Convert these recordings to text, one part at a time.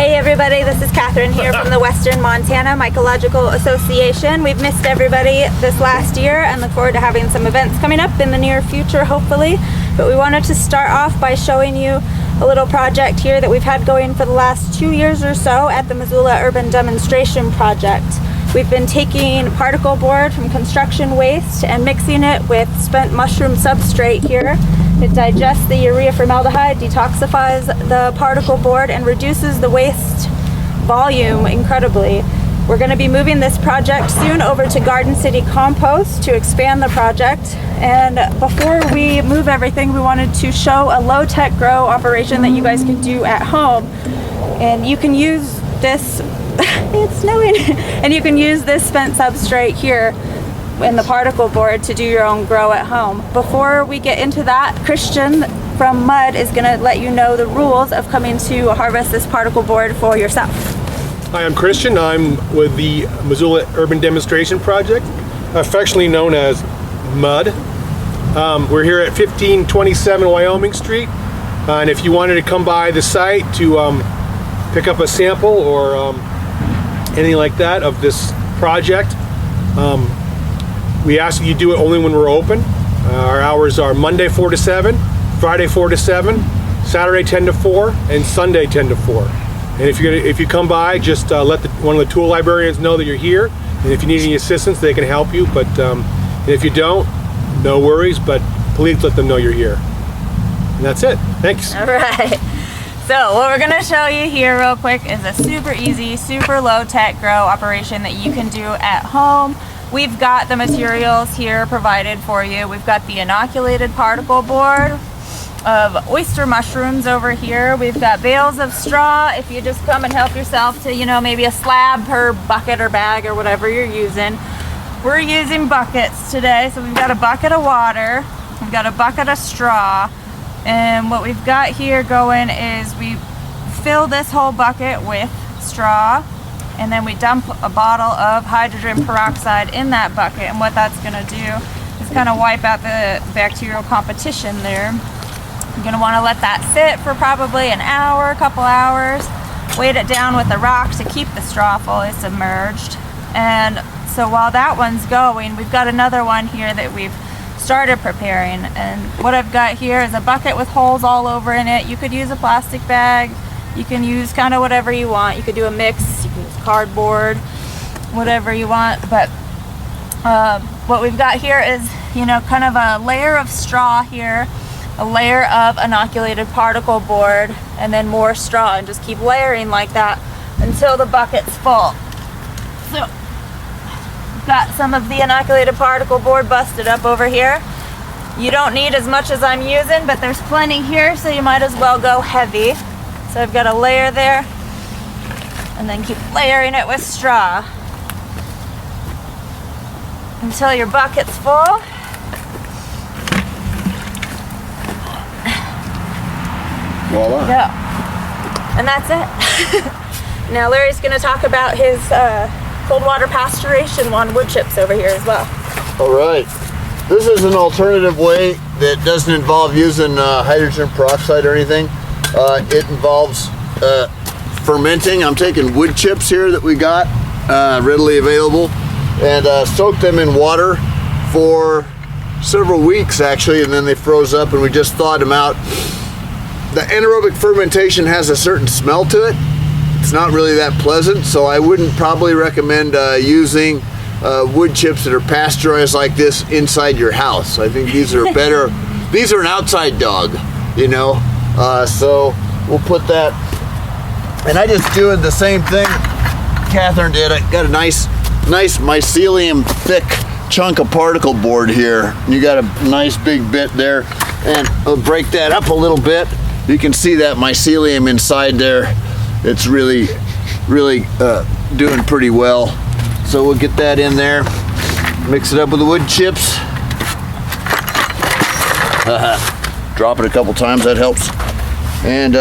Hey everybody, this is Cathryn here from the Western Montana Mycological Association. We've missed everybody this last year and look forward to having some events coming up in the near future, hopefully. But we wanted to start off by showing you a little project here that we've had going for the last 2 years or so at the Missoula Urban Demonstration Project. We've been taking particle board from construction waste and mixing it with spent mushroom substrate here. It digests the urea formaldehyde, detoxifies the particle board, and reduces the waste volume incredibly. We're going to be moving this project soon over to Garden City Compost to expand the project. And before we move everything, we wanted to show a low-tech grow operation that you guys can do at home. And you can use this, it's snowing, and you can use this spent substrate here in the particle board to do your own grow at home. Before we get into that, Christian from Mud is going to let you know the rules of coming to harvest this particle board for yourself. Hi, I'm Christian. I'm with the Missoula Urban Demonstration Project, affectionately known as MUD. We're here at 1527 Wyoming Street, and if you wanted to come by the site to pick up a sample or anything like that of this project, we ask that you do it only when we're open. Our hours are Monday 4 to 7, Friday 4 to 7, Saturday 10 to 4, and Sunday 10 to 4. And if you come by, just let one of the tool librarians know that you're here. And if you need any assistance, they can help you. But if you don't, no worries. But please let them know you're here. And that's it. Thanks. All right. So what we're going to show you here real quick is a super easy, super low-tech grow operation that you can do at home. We've got the materials here provided for you. We've got the inoculated particle board of oyster mushrooms over here. We've got bales of straw if you just come and help yourself to, you know, maybe a slab per bucket or bag or whatever you're using. We're using buckets today, so we've got a bucket of water, we've got a bucket of straw, and what we've got here going is we fill this whole bucket with straw, and then we dump a bottle of hydrogen peroxide in that bucket, and what that's going to do is kind of wipe out the bacterial competition there. You're going to want to let that sit for probably an hour, a couple hours, weight it down with a rock to keep the straw fully submerged. And so while that one's going, we've got another one here that we've started preparing, and what I've got here is a bucket with holes all over in it. You could use a plastic bag, you can use kind of whatever you want. You could do a mix, you can use cardboard, whatever you want. But what we've got here is, you know, kind of a layer of straw here, a layer of inoculated particle board, and then more straw, and just keep layering like that until the bucket's full. So got some of the inoculated particle board busted up over here. You don't need as much as I'm using, but there's plenty here, so you might as well go heavy. So I've got a layer there, and then keep layering it with straw until your bucket's full. Voila. Yeah. And that's it. Now Larry's going to talk about his cold water pasteurization on wood chips over here as well. All right. This is an alternative way that doesn't involve using hydrogen peroxide or anything. It involves fermenting. I'm taking wood chips here that we got readily available, and soak them in water for several weeks actually, and then they froze up, and we just thawed them out. The anaerobic fermentation has a certain smell to it. It's not really that pleasant, so I wouldn't probably recommend using wood chips that are pasteurized like this inside your house. I think these are better. These are an outside dog, you know. So we'll put that, and I just doing the same thing Cathryn did. I got a nice mycelium thick chunk of particle board here. You got a nice big bit there, and I'll break that up a little bit. You can see that mycelium inside there. It's really doing pretty well. So we'll get that in there, mix it up with the wood chips. Drop it a couple times, that helps. And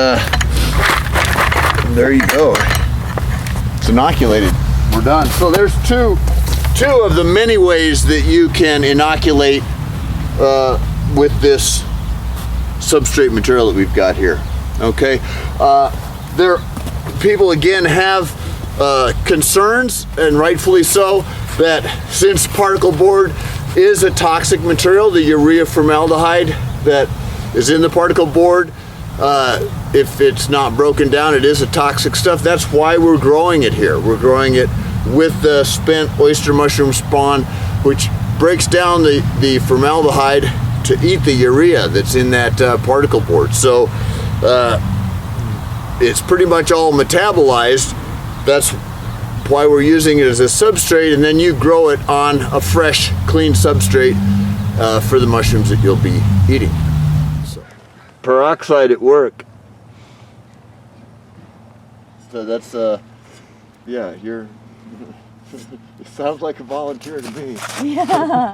there you go. It's inoculated. We're done. So there's two of the many ways that you can inoculate with this substrate material that we've got here. Okay, people again have concerns, and rightfully so, that since particle board is a toxic material, the urea formaldehyde that is in the particle board, if it's not broken down, it is a toxic stuff. That's why we're growing it here. We're growing it with the spent oyster mushroom spawn, which breaks down the formaldehyde to eat the urea that's in that particle board. So it's pretty much all metabolized. That's why we're using it as a substrate, and then you grow it on a fresh, clean substrate for the mushrooms that you'll be eating. So, peroxide at work. So that's yeah, you're. It sounds like a volunteer to me. Yeah.